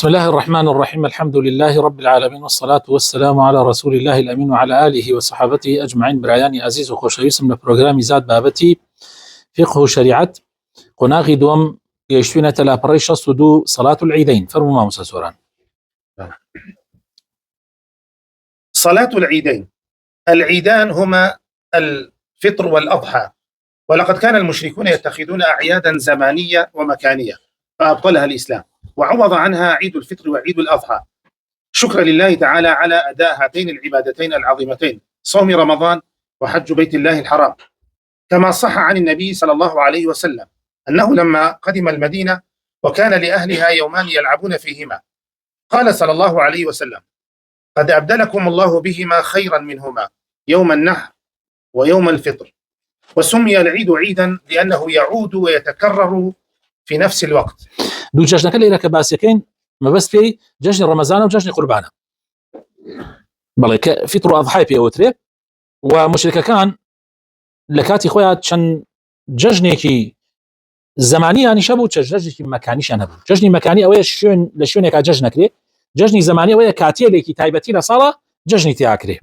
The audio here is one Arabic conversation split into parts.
بسم الله الرحمن الرحيم. الحمد لله رب العالمين، والصلاة والسلام على رسول الله الأمين وعلى آله وصحابته أجمعين. برایانی عزیز و خۆشەویستم لە پرۆگرامی زاد بابەتی فقه و شریعت قۆناغی دووەم گەیشتوینەتە لاپەڕەی 62 صلاة العيدين. فەرموو مامۆستا سۆران. صلاة العيدين. العيدان هما الفطر والأضحى، ولقد كان المشركون يتخذون أعيادا زمانية ومكانية فأبطلها الإسلام وعوض عنها عيد الفطر وعيد الأضحى، شكرا لله تعالى على أداء هاتين العبادتين العظيمتين، صوم رمضان وحج بيت الله الحرام. كما صح عن النبي صلى الله عليه وسلم أنه لما قدم المدينة وكان لأهلها يومان يلعبون فيهما، قال صلى الله عليه وسلم: قد أبدلكم الله بهما خيرا منهما، يوم النحر ويوم الفطر. وسمي العيد عيدا لأنه يعود ويتكرر في نفس الوقت. دوو جەژنەکە لێرە کە باسیەکەین مەبەست پێی جەژنی ڕەمەزانە و جەژنی قوربانە. بەڵێ کە فیتر و ئەضحای پێوترێ، و مشرکەکان لە کاتی خۆیان چەند جەژنێکی زەمانییانیشە بوو، جەژنێکی مەکانیشیان هەبوو. جەژنی مەکانی ئەوەیە لە شوێنێکا جەژن نەکرێ، جەژنی زەمانی ئەوەیە کاتێلێکی تایبەتی لە ساڵە جەژنی تیاکرێ.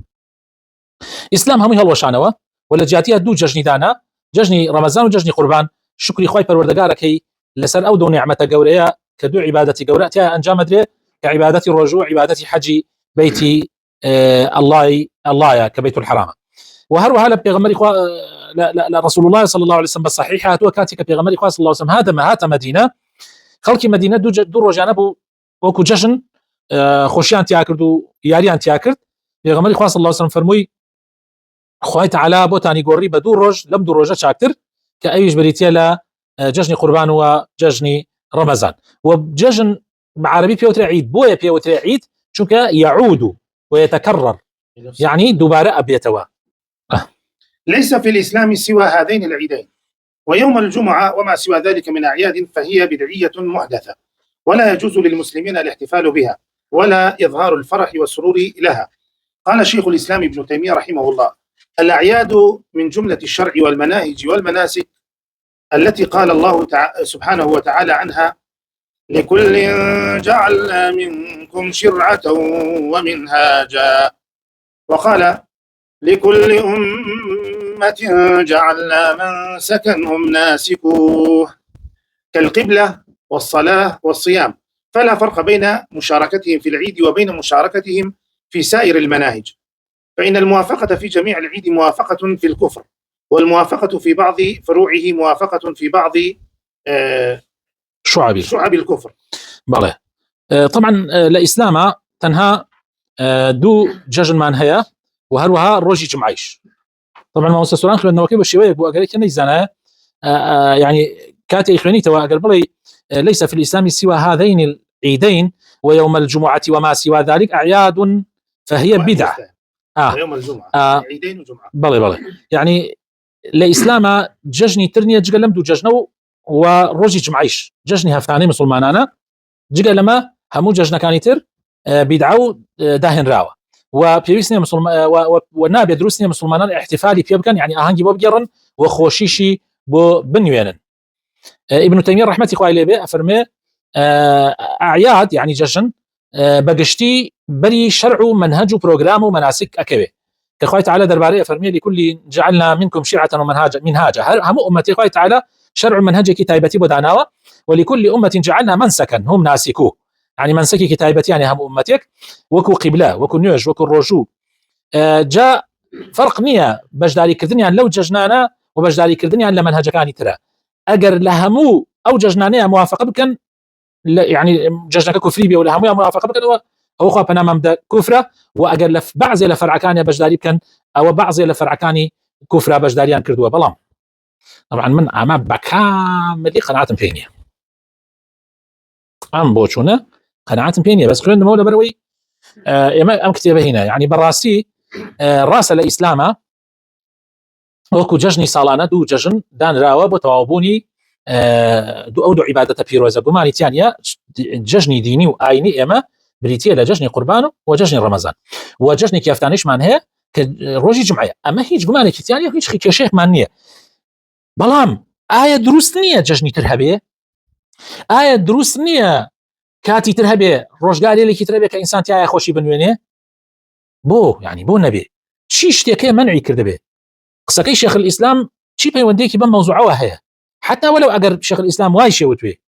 ئیسلام هەمووی هەڵوەشانەوە و لە جیاتیە دوو جەژنی دانا، جەژنی ڕەمەزان و جەژنی قوربان. شکری خۆی پەروەردەگارەکەی لەسەر ئەو دوو نیعمەتە گەورەیە کە دوو عیبادەتی گەورە تیا ئەنجام درێ، کە عیبادەتی ڕۆژوو و عیبادەتی حەجی بەیتی ئەڵڵایە کە بەیت الحرامە. و هەروەها لە پێغەمبەری خوا لە رسول الله صلى الله عليه وسلم بەصحیح هاتووە کاتی کە پێغەمبەری خوا صلی الله عليه وسلم هاتە مەدینە، خەڵکی مەدینە دوو ڕۆژانە بوو وەکو جەژن خۆشیان تیا کرد و یاریان تیا کرد. پێغەمبەری خوا صلی الله عليه وسلم فەرمووی: خوای تعالی بۆتانی گۆڕی بە دوو ڕۆژ لەم دوو ڕۆژە چاکتر، کە ئەویش بریتە لە جەژنی قوربان و جەژنی ڕەمەزان. و جەژن بعربی پێوترێ عید، بۆیە پێوترێ عید چونکە يعود ويتكرر، يعني دوباره أبيتوا. ليس في الإسلام سوى هذين العيدين، ويوم الجمعة وما سوى ذلك من أعياد فهي بدعية محدثة، ولا يجوز للمسلمين الاحتفال بها ولا إظهار الفرح والسرور لها. قال شيخ الإسلام ابن تيمية رحمه الله: الأعياد من جملة الشرع والمناهج والمناسك التي قال الله سبحانه وتعالى عنها: لكل جعلنا منكم شرعة ومنهاجا، وقال: لكل أمة جعلنا منسكا هم ناسكوه، كالقبلة والصلاة والصيام، فلا فرق بين مشاركتهم في العيد وبين مشاركتهم في سائر المناهج، فإن الموافقة في جميع العيد موافقة في الكفر، والموافقة في بعض فروعه موافقة في بعض شعب الكفر. بله. طبعا لإسلام تنها دو جەژن مان هەیە و هەروەها ڕۆژی جمعەیش. طبعا مامۆستا سۆران خوێندنەوەکەی بە شێوەیەک بوو ئەگەر کە نەیزانایە، يعني كاتێ خوێنیتەوە ئەگەر بڵێ ليس في الإسلام سوى هذين العيدين ويوم الجمعة وما سوى ذلك أعياد فهي بدعة. يوم الجمعة عيدين وجمعة. بله. يعني لإسلام جەژنی ترنیە جگە لەم دوو جەژنە و ڕۆژی جمعەیش جەژنی هەفتانەی مسلمانانە، جگە لەمە هەموو جەژنەکانی تر بیدعە و داهێنراوە و پێویست نیە و نابێت دروست نیە مسلمانان احتفالی پێ بکەن، يعني ئاهەنگی بۆ بگێڕن و خۆشیشی بۆ بنوێنن. ابن تيمية رحمة خوای لێ بێ ئەفەرمێ ئەعیاد يعني جەژن بەگشتی بەری شەرع و منهج و پرۆگرام و مناسک ئەکەوێ، کە خوای تعالی دەربارەی ئەفەرمێ: لكل جعلنا منكم شرعة ومنهاجا. هەموو ئومەتی خوای تعالی شرع و منهجێکی تایبەتی بۆ داناوە، ولكل أمة جعلنا منسكا هم ناسكوه، يعني منسكي تایبەتی يعني هەموو ئومەتێک وەکو قیبلە، وەکو نوێژ، وەکو ڕۆژوو. جا فەرق نییە بەشداریکردنیان لەو جەژنانە و بەشداریکردنیان لە منهجەکانی ترە. ئەگەر لە هەموو ئەو جەژنانەیە موافقە بکەن، يعني جەژنەکە کوفری بێ و لە هەموویان موافقە بکەنەوە، ئەو خوا پەنامەم دە کوفرە، و ئەگەر لە بەعضێ لە فەرعەکانی بەشداری بکەن، ئەوە بەعضێ لە فەرعەکانی کوفرە بەشداریان کردووە. بەڵام طبعا من ئەمە بەکاملی قەناعەتم پێی نییە، ئەم بۆ چوونە قەناعەتم پێی نییە، بەس خوێندمەوە لەبەرەوەی ئێمە ئەم کتێبە هینە، يعني بەڕاستی ڕاستە لە ئیسلامە وەکو جەژنی ساڵانە دوو جەژن دانراوە بۆ تەواوبوونی ئەو دوو عیبادەتە پیرۆزە. گومانی تیانە جەژنی دینی و ئاینی ئێمە بریتیە لە جەژنی قوربان و جەژنی ڕەمەزان، و جەژنێکی هەفتانەیشمان هەیە کە ڕۆژی جمعەیە. ئەمە هیچ گومانێکی تیانە هیچ کێشەیەکمان نییە. بەڵام ئایا دروست نییە جەژنی تر هەبێ؟ ئایا دروست نییە كاتي ترهبه روجداري اللي كتربه كإنسان تاعي خوشي بنوينه بو يعني بو نبي شي شتيكي منعي كردبه قصكي شيخ الإسلام شي بيونديكي بموضوعه هي حتى ولو أجر شيخ الإسلام وايشي وتوي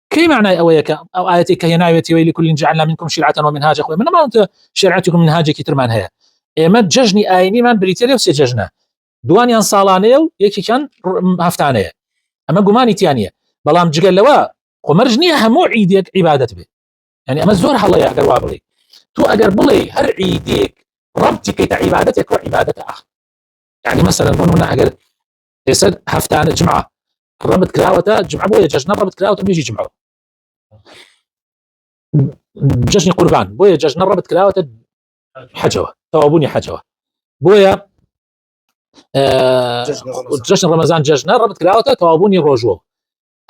كي معنى أويك أو آياتك هي نايوتي ويلي كل جعلنا منكم شرعة ومنهاجا من ما أنت شرعتكم منهاجك كترمان هي إما ججني آيني من بريتيريو سججنا دوانيان صالانيو يكي كان هفتانيه أما قماني تيانية بلام جقل لوا قمرجني همو عيديك عبادت به يعني أما الزور حالله يا أقر وابلي تو أقر بلي هر عيديك ربطك عبادتك وعبادة أخ يعني مثلا هنا أقر يسد هفتان جمعة ربط كراوته جمعة بويا ججنا ربط كراوته بيجي جمعة ججني قربان بويا ججنا ربط كراوته حجوة توابوني حجوة بويا ججن رمضان ججنا ربط كراوته توابوني روجو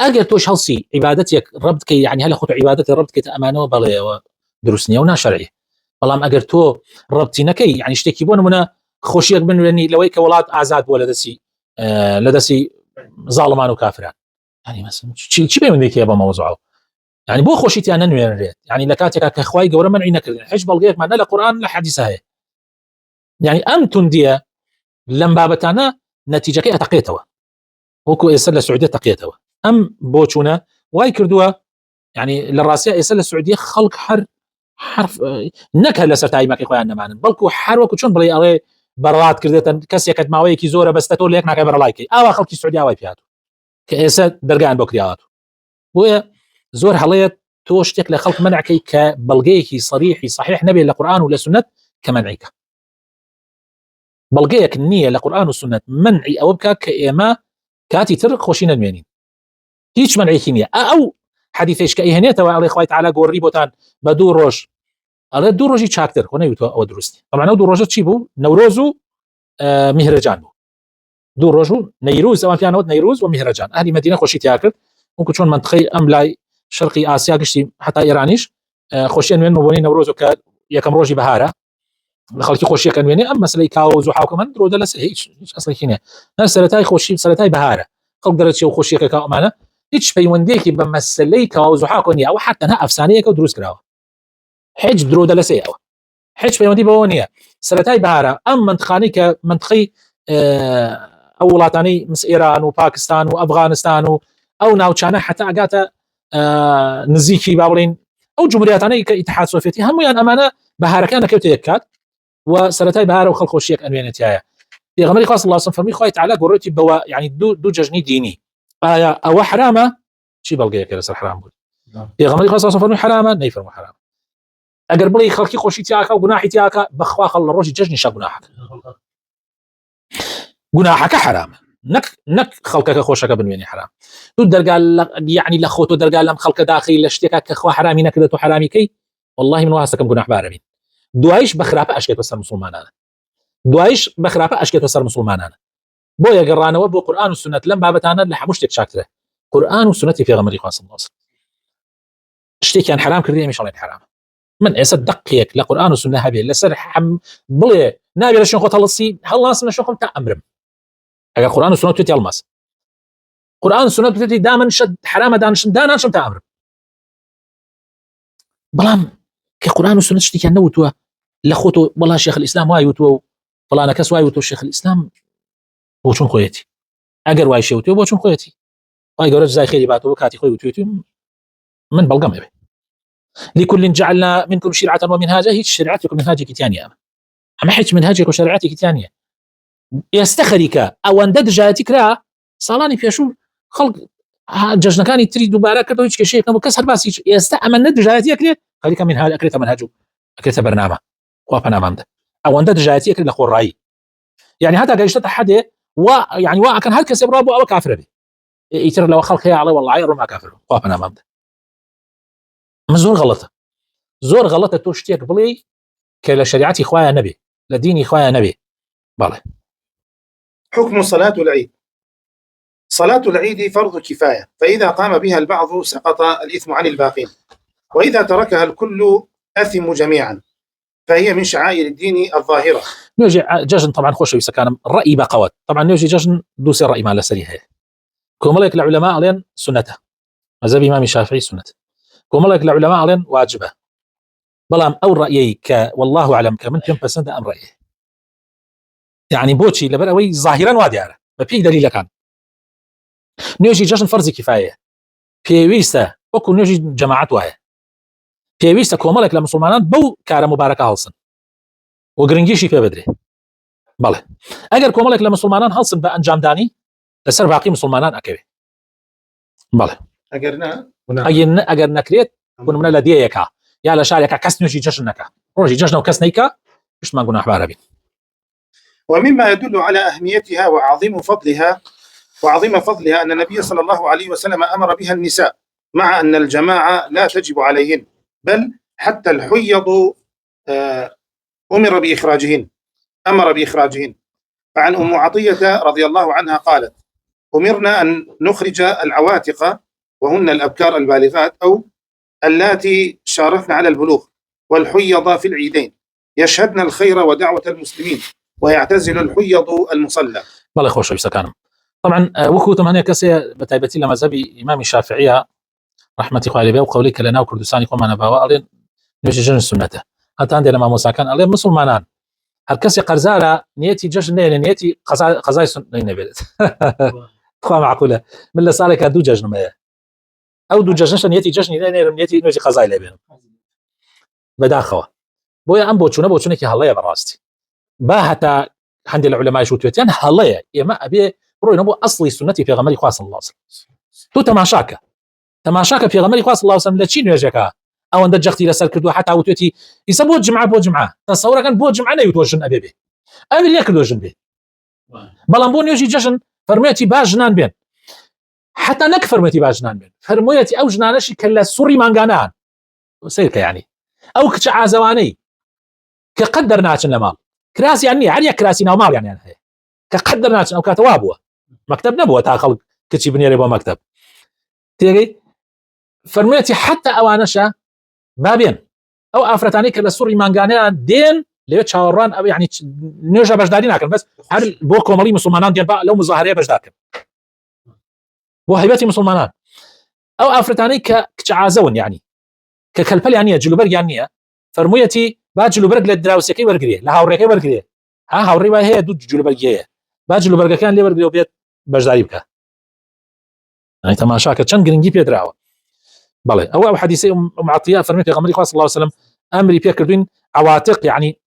اگر توش هلسي عبادتك ربطك يعني هل خطو عبادتك ربطك امانه بلا دروسنيه ونا شرعي والله اگر تو ربطي نكي يعني اشتكي بون منا خوشيك بن لاني لويك ولاد ازاد ولا دسي لدسي ظالمان وكافران يعني مثلا شي بين ذيك يا موضوعه يعني بو خوشيتي انا نوير يعني لكاتك كخواي قور منعي نكر حج بلغيك ما لا قران لا حديث هي يعني انتم دي لم بابتانا نتيجه كي اتقيتوا وكو يسال سعوديه تقيتوا ام بوچونا واي كردوا يعني للراسيه يسال السعوديه خلق حرف نكه لسرتاي ماكي خويا معنا بلكو حروك شلون بلي اري برات كردت كسيكت ماوي كي زوره بس تقول لك ناكي برلايكي او خلق السعوديه واي فيها كيسا درجان بوكريات و زور حليت توشتك لخلق منعكي كبلغيكي صريحي صحيح نبي للقران ولا سنه كمنعك بلغيك النيه للقران والسنه منعي او بكا كاما كاتي ترك خوشين المينين هيش منعي كيمياء او حديث كاي هنيته وعلي اخوي تعالى قوري بوتان بدور روج على دور روجي تشاكتر هنا يتو او درستي طبعا دور روج تشيبو نوروزو مهرجان دور روجو نيروز او كان نيروز ومهرجان اهل مدينه خوشي تاكل ممكن تكون منطقي املاي شرقي اسيا قشتي حتى ايرانيش خوشين وين مبوني نوروزو ك يكم روجي بهاره خلتي خوشي كان وين اما سلي كاوز وحاكم درو دلس هيك اصلا كينه سلتاي خوشي سلتاي بهاره خلق درتي وخوشي كا معنا هيك بيونديكي بمسلي كاوز وحاكم او حتى انا افسانيه كدروس كراوه حج درو دلسي حج بيوندي بونيه سلتاي بهاره ام منطقاني كمنطقي او ولاطاني مس ايران وباكستان وافغانستان او ناوتشانا حتى اقاتا نزيكي بابلين او جمهورياتاني كاتحاد سوفيتي هم يعني امانه بهاره كان كيوت يكات وسلتاي بهاره وخلق وشيك انوينتيايا في غمري خاص الله صنف فرمي خويت على قريتي بوا يعني دو ججني ديني او حرامه شي بلقيه كده صح حرام في غمري خاص الله فرمي حرامه نيفر حرام اگر بلي خلقي خوشي تاعك وجناحي تاعك بخوا خل الروج ججني شا جناحك حرام نك خلقك خوشك بنويني حرام تو درقال يعني لخوتو درقال لم خلق داخلي لشتكك خوا حرامي نكدتو حرامي كي والله من واسكم جناح بارمين دوايش بخرافه اشكي بسر مسلمان انا دوايش بخرافه اشكي بسر مسلمان انا بويا قرانا وبو قران والسنه لم بابتانا لحمشتك شاكره قران والسنه في غمري خاص الله اشتي كان حرام كردي مش الله حرام من اصدقك لقران والسنه هبي لسر بلي نابي لشون خو تلصي خلاص من شو تاع امرم اگر قران والسنه تي الماس قران والسنه تي دائما شد حرام دانا شم تاع امرم بلام كقران والسنه اشتي كان نوتوا لخوتو والله شيخ الاسلام واي وتو فلانا كس واي وتو شيخ الاسلام بوشون خويتي اگر واي شوتو بوشون خويتي واي قرج زي خيري باتو كاتي خوي وتو من بلقم به لكل جعلنا منكم شرعة ومنهاجا هي شريعتكم منهاجك ثانيه اما حيت منهاجك وشريعتك ثانيه يستخرك او اندد جاتك را صالاني في شو خلق ججنا كان تري دوباره كدو هيك شيء كم كسر بس يستعمل ند جاتك ليه خليك منهاج اكلت منهاجو اكلت برنامج وابنا مامده او اندد جاتك لخو الراي يعني هذا قايش تحدي ويعني وا كان هلكس برابو او كافر به يتر لو خلق يا الله والله عير ما كافر وابنا مامده زور غلطه توشتيك بلي كلا شريعتي اخويا نبي لديني اخويا نبي بالله حكم صلاة العيد. صلاة العيد فرض كفاية، فإذا قام بها البعض سقط الإثم عن الباقين، وإذا تركها الكل أثم جميعا، فهي من شعائر الدين الظاهرة. نوجي ججن طبعا خوش يسكان الرأي بقوات طبعا نوجي ججن دوسي الرأي ما لا سريها كوملك العلماء لين سنته مذهب إمام الشافعي سنته كوملك العلماء لين واجبه بلام او رايي والله اعلم كمن كم بسند ام رايي يعني بوتشي لبروي ظاهرا وادياره ما في دليل كان نيجي جشن فرض كفايه بيويستا وكو نيجي جماعات وهي بيويستا كوملك لمسلمانان بو كار مباركه هلسن وغرنجيشي في بدري بله اگر كوملك لمسلمانان هلسن بانجام داني لسر باقي مسلمانان اكبي بله اگر نكريت كون من لديك يا لا شارك كسنو جي جشنك روجي جشنا وكسنيكا مش ما قلنا احبار بي. ومما يدل على اهميتها وعظيم فضلها ان النبي صلى الله عليه وسلم امر بها النساء مع ان الجماعه لا تجب عليهن بل حتى الحيض امر باخراجهن فعن ام عطيه رضي الله عنها قالت امرنا ان نخرج العواتق وهن الابكار البالغات او اللاتي شارفن على البلوغ والحيض في العيدين يشهدن الخير ودعوة المسلمين ويعتزل الحيض المصلى. بالله خوش بسكانم طبعا وكوتم هنا كسي بتايبتي لما زبي امام الشافعيه رحمه الله عليه وقولك لنا وكردستاني كما انا باوالين نجي جن سنته حتى عندنا ما موسى كان عليه مسلمانان هل كسي قرزاله نيتي جشن نيتي قضايا سنه نبلت خو معقوله من اللي صالك دو جشن ما او دو جشن نيتي جشن نيتي نجي قضايا لبين بداخوا بويا ام بوچونه كي هلايا براستي با حتى عند العلماء شو توتين هلايا ما ابي روي نبو اصلي سنتي في غمر خاص الله تو تماشاك في غمر خاص الله وسلم لتشين يجك او اند جختي لسر كدو حتى وتوتي يسبو جمعه تصور كان بو جمعه يتوجن ابي ليك دو جنبي بلامبون يجي جشن فرميتي باجنان بين حتى نكفر متي باجنان بين فرميتي او جنانشي كلا سوري مانغانان سيرك يعني او كعازواني كقدرناش لمال كراسي يعني عليا كراسي نومال يعني هي كقدرناش او كتوابوا مكتب نبوه تا خلق كتشي بنيري بو مكتب تيجي فرميتي حتى اوانشا بابين او افرتاني كلا سوري مانغانيا دين ليه تشاوران او يعني نرجع بجدادين لكن بس هل بو كومالي مسلمانان دين لو مظاهريه بجداك بو هيبتي مسلمانان او افرتاني كتعازون يعني ككلبل يعني جلوبرغ يعني فرميتي باجلوبرغ لدراوسكي ورغري لا هاوريكي ورغري هاوري با هي دو جلوبرغيه باجلوبرغ كان لي ورغري وبيت بجداريبك يعني تماشاك كان جرينجي بيدراو بله او حديثي ام عطيه فرميتي غمري صلى الله عليه وسلم امري بيكردين عواتق يعني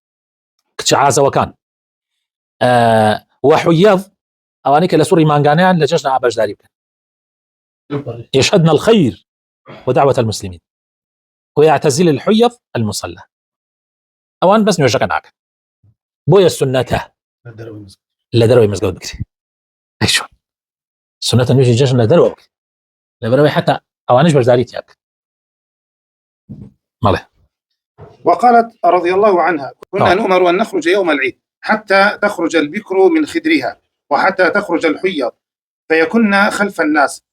كتعازه وكان وحيض اوانيك لسوري مانغانيان لجشنا بجداريبك يشهدنا الخير ودعوه المسلمين ويعتزل الحيض المصلى اوان بس نوجك معك بويا سنته لدروي مسجد بكري ايشو سنه نيجي جشن لدروي لدروي حتى اوانش بجداريتك ماله. وقالت رضي الله عنها كنا نؤمر ان نخرج يوم العيد حتى تخرج البكر من خدرها وحتى تخرج الحيض فيكن خلف الناس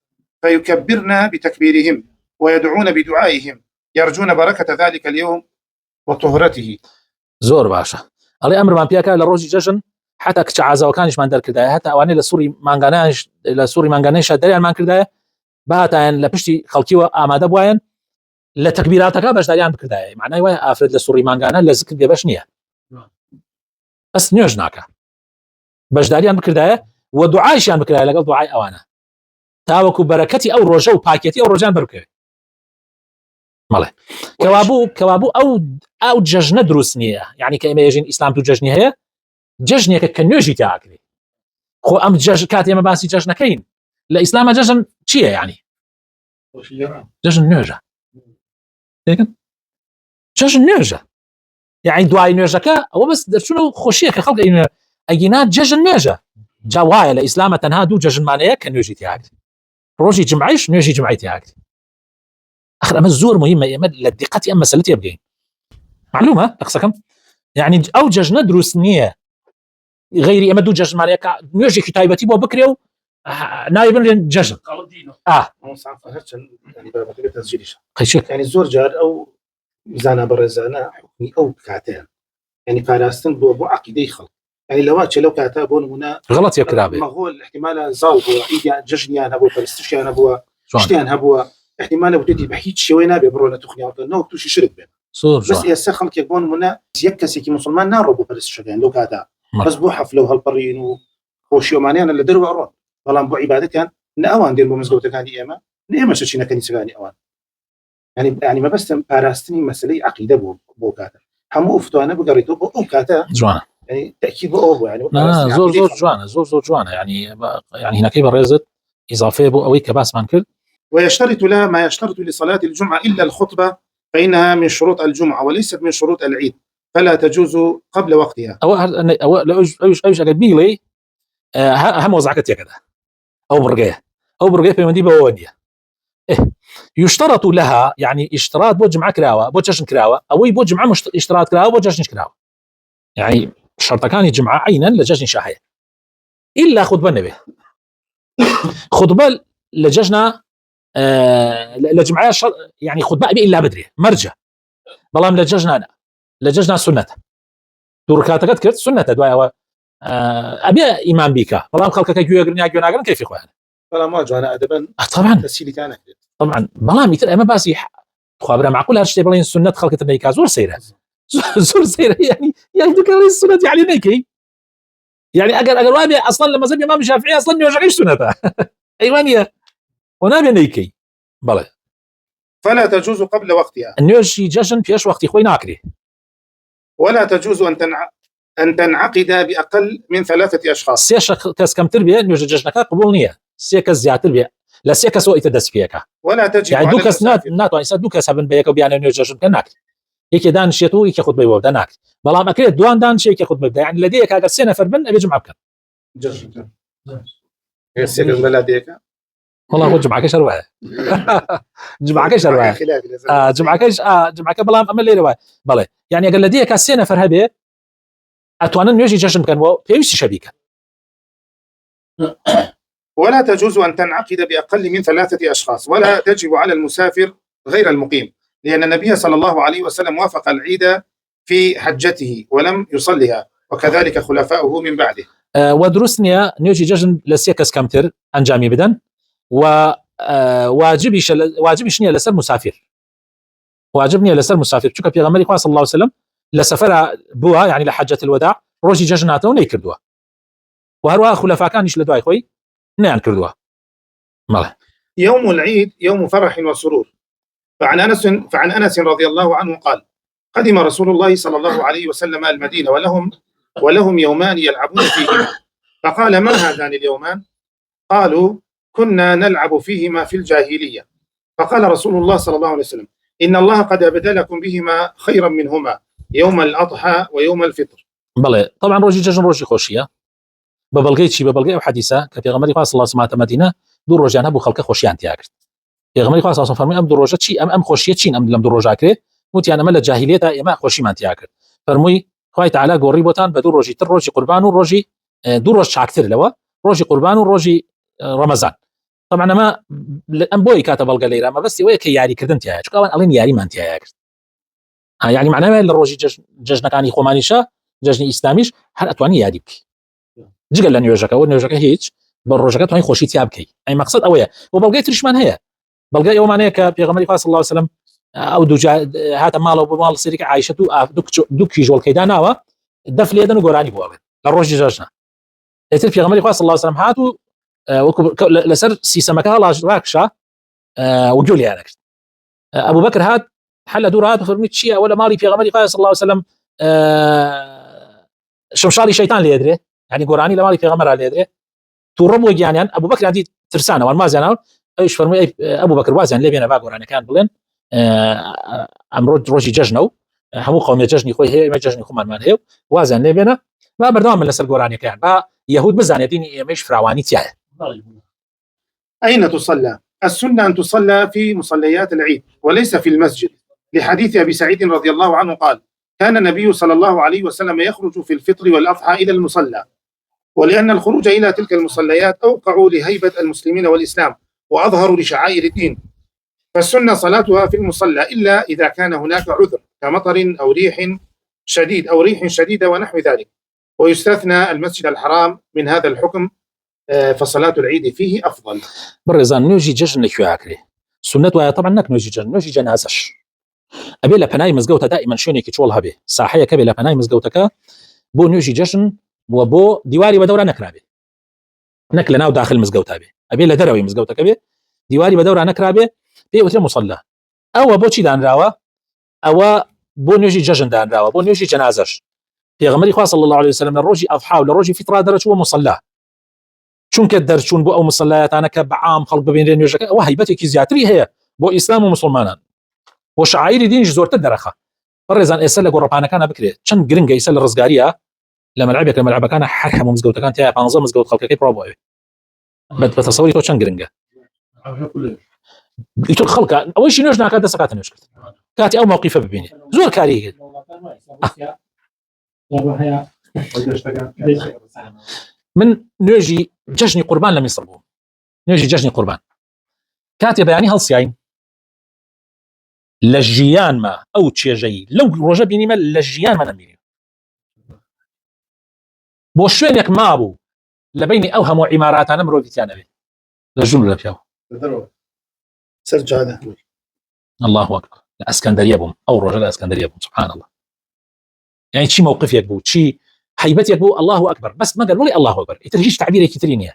فيكبرن بتكبيرهم ويدعون بدعائهم يرجون بركة ذلك اليوم وطهرته. زور باشا علي امر ما بياكا لروجي جشن حتى كتعازا وكانش ما ندر كردايه حتى اواني لسوري مانغانيش دريان مان كردايه باتاين لبشتي خلقي اماده بواين لتكبيراتك باش دريان بكردايه معناه وای افرد لسوري مانغانا لذكر بيباش نيه بس نيوجناكا باش دريان بكردايه ودعايشان بكردايه لقل دعاي اوانا تاوكو بركتي او روجو باكيتي او روجان بركه ماله كوابو او ججنه دروسنيه يعني كما يجين اسلام تو ججنيه هي ججنيه كنيجي تاعك خو ام جج كاتي ما باسي ججنه كاين لا اسلام ججن شيء يعني ججن نيجا لكن ججن نيجا يعني دعاء نيجا او بس شنو خوشيه كخلق اينات ججن نيجا جوايا الاسلام تنهادو ججن معناه كنيجي تاعك روجي جمعيش نيجي جمعي تاعك اخر اما الزور مهمه يا مد لدقتي اما سلتي يبقى معلومه اقصكم يعني او جج ندرس نيه غيري اما دو جج معناه نيجي كتابتي بو بكريو نايب جج يعني بكره تسجيلش يعني الزور جار او زانا برزانا حكمي او كاتين يعني فاراستن بو عقيده خلق يعني لو كاتبون هنا غلط يا كرابي ما هو الاحتمال زال هو ججنيان ابو فلسطين ابو شتيان ابو احتمال بتدي بحيث شوينا ببرونا تخني نو توشي شرك بين بس يا خلق يكون منا يكسي كي مسلمان نار بو برس شغان لو كاتا بس بو حفلو هالبرين وخوشيو ماني انا اللي دروا اورون والله بو عبادتان ناوان دير بو مزغوت كان ايما نيما شينا كنيسه كان اوان يعني ما بس باراستني مساله عقيده بو كاتا همو افتوانا بقريتو بو كاتا جوانا يعني تاكيد بو يعني زور جوانا يعني هنا كيف ريزت اضافيه بو اوي كباس مانكل. ويشترط لها ما يشترط لصلاة الجمعة إلا الخطبة فإنها من شروط الجمعة وليست من شروط العيد فلا تجوز قبل وقتها. أو أيش أقبيلي هم وزعكت كذا أو برقية في منديبة وودية يشترط لها يعني اشتراط بو جمعة كراوة بو جشن كراوة أو بو جمعة اشتراط كراوة بو جشن كراوة يعني شرط كان الجمعة عينا لجشن شاحية إلا خطبة النبي خطبة لجشنا لجمعة يعني خطبة إلا بدري مرجع بلام لججنا سنة دوركاتك كرت سنة دواء أبي إيمان بيك بلام خلقك يقولون كيف يخوان بلام واجه أنا أدبا طبعا تسهيلي كان طبعا بلام يتر أما باسي خبره معقول هالشيء بلين سنة خلقت النيكا زور سيرة يعني ذكر السنة يعني نيكي يعني أجر وابي أصلا لما زبي إمام الشافعي أصلا يوجعيش سنة أيوانية ونابي نيكي بلى فلا تجوز قبل وقتها النيوشي جشن فيش وقت خوي ناكري ولا تجوز أن تنعقد بأقل من 3 أشخاص. سيكا كاس كم تربية نيوجي جشنك قبول نية سيكا زيادة تربية لا سيكا سوء تدس فيك ولا تجب يعني دوكاس ناتو إنسان دوكاس هبن بيك وبيانا نيوجي جشن كناك يكي دان شيتو يكي خد بيوه داناك بلام أكيد دوان دان شيء يكي خد بيوه يعني لديك هذا السنة فربن أبي جمع بكن جشن السنة لديك والله هو جمعة كيش رواية جمعة كيش رواية جمعة بلام أما اللي رواية بلى يعني أقل لديك السنة فرهبه أتوانا نيوجي جشن كان هو فيش شبيكة. ولا تجوز أن تنعقد بأقل من 3 أشخاص ولا تجب على المسافر غير المقيم لأن النبي صلى الله عليه وسلم وافق العيد في حجته ولم يصلها وكذلك خلفاؤه من بعده. ودروسنيا نيوجي جشن لسيكس كامتر أنجامي بدن واجبش نيا لسر مسافر واجبني لسر مسافر شو كبير غمري صلى الله عليه وسلم لسفر بوها يعني لحجة الوداع روجي جشناته ونيكردوها وهروها خلفاء كان يشلدوا أخوي نعم كردوها ماله. يوم العيد يوم فرح وسرور فعن أنس رضي الله عنه قال قدم رسول الله صلى الله عليه وسلم المدينة ولهم يومان يلعبون فيهما فقال ما هذان اليومان قالوا كنا نلعب فيهما في الجاهلية فقال رسول الله صلى الله عليه وسلم إن الله قد أبدلكم بهما خيرا منهما يوم الأضحى ويوم الفطر. بلى طبعا روجي جشن روجي خوشية ببلغي أو حديثة كبيغمري صلى الله عليه وسلم مدينة دور روجان هبو خلق خوشيان تياكر بيغمري صلى الله عليه وسلم فرمي أم دور روجات شي أم خوشية شين أم لم دور روجاكري موتي أنا ملا جاهلية إما خوشي من تياكر فرمي خوي تعالى قوري بوتان بدور روجي تر روجي قربان وروجي دور روج شاكتر لوا روجي قربان وروجي رمضان طبعا ما أم بوي كاتب بلغ ليرا ما بس ويك ياري كردن تياكر كوان ألين ياري من تياكر يعني معناه الروجي ججنا كاني خومانيشا ججني إسلاميش هل أتواني ياريك جيل لن يوجك أو نيوجك هيج بالروجات هاي خوشي تيابكي أي مقصد أويا وبلغي تريشمان هي بلغي يوم أنا كبيغمري صلى الله عليه وسلم أو دوجا هذا مال أو بمال سيرك عايشة دوك يجول كيداناوا دف ليدن وقراني بوابه الروج جاجنا يتر بيغمري صلى الله عليه وسلم هاتو لسر سيسمكها راكشا وجولي أنا أبو بكر هات حل دور هات فرميت شيء ولا مالي بيغمري صلى الله عليه وسلم شمشاري شيطان ليدري يعني قراني لمالي بيغمر على ليدري تورم وجيانيان أبو بكر عندي ترسانة والمازنا إيش فرمي أبو بكر وازن ليه بينا باقور أنا كان بلين أمرود روجي ججنو همو قوم يججني خوي هي ما ججني خمان مان هيو وازن ليه بينا ما بردام من لسر قراني كان با يهود بزان يديني مش فراواني تياه. أين تصلى؟ السنة أن تصلى في مصليات العيد وليس في المسجد لحديث أبي سعيد رضي الله عنه قال كان النبي صلى الله عليه وسلم يخرج في الفطر والأضحى إلى المصلى ولأن الخروج إلى تلك المصليات أوقع لهيبة المسلمين والإسلام وأظهر لشعائر الدين فالسنة صلاتها في المصلى إلا إذا كان هناك عذر كمطر أو ريح شديدة ونحو ذلك ويستثنى المسجد الحرام من هذا الحكم فصلاة العيد فيه أفضل. برزان نوجي جشن كياكري سنة وهي طبعا نك نوجي جنازش أبي لبناي مزجوتها دائما شوني كتشولها به صاحية كبي لبناي مزجوتك بو نوجي جشن وبو ديواري بدورة نكرابي نك لناو داخل مزجوتها به أبي لدروي مزجوتك به ديواري بدورة نكرابي بي وتر مصلى أو بو شي دان راوا أو بو نوجي جشن دان راوا بو نوجي جنازش في غمري خاص صلى الله عليه وسلم للروجي أضحى وللروجي فطرة درج ومصلى شون كدر شون بو أو مصليات أنا كبعام خلق بين رينيوجك وهيبتك زياتري هي بو إسلام ومسلمان وشعائر دين زور تدرخه فرزان اسل قربانا كان بكري شن جرينجا يسل الرزقاريه لما لعبه كان حرحم مزقوت كان تاع بانزا مزقوت خلق كي بروبو بتصوري تو شن جرينجا يتو خلق اول شيء نجنا كذا سكات نشكت كاتي او موقفه ببيني زور كاري من نيجي جشني قربان لم يصلبوا نيجي جشني قربان كاتي بياني هالصياين لجيان ما او تشيجي لو رجا بيني ما لجيان ما نميني بو شوينك ما ابو لبيني اوهم عمارات انا مرو فيتانا بي لجمله فيها سرج هذا الله اكبر الاسكندريه بوم او رجل الاسكندريه بوم سبحان الله يعني شي موقف يكبو شي حيبت يكبو الله اكبر بس ما قال ولي الله اكبر يترجيش تعبير كثيرين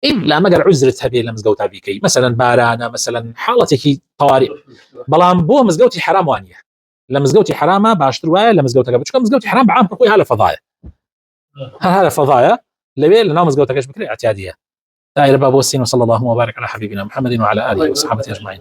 إلا ما قال عذرتها بي لمزقوتها بيكي مثلا بارانا مثلا حالتك طوارئ بلان بو مزقوتي حرام وانيه لمزقوتي حرامه باشتر وايا لمزقوتك بتشكم مزقوتي حرام بعام بقول هذا فضايا هذا فضايا لبي لنا مزقوتك ايش بكري اعتياديه دائره باب والسين وصلى الله وبارك على حبيبنا محمد وعلى اله وصحبه اجمعين.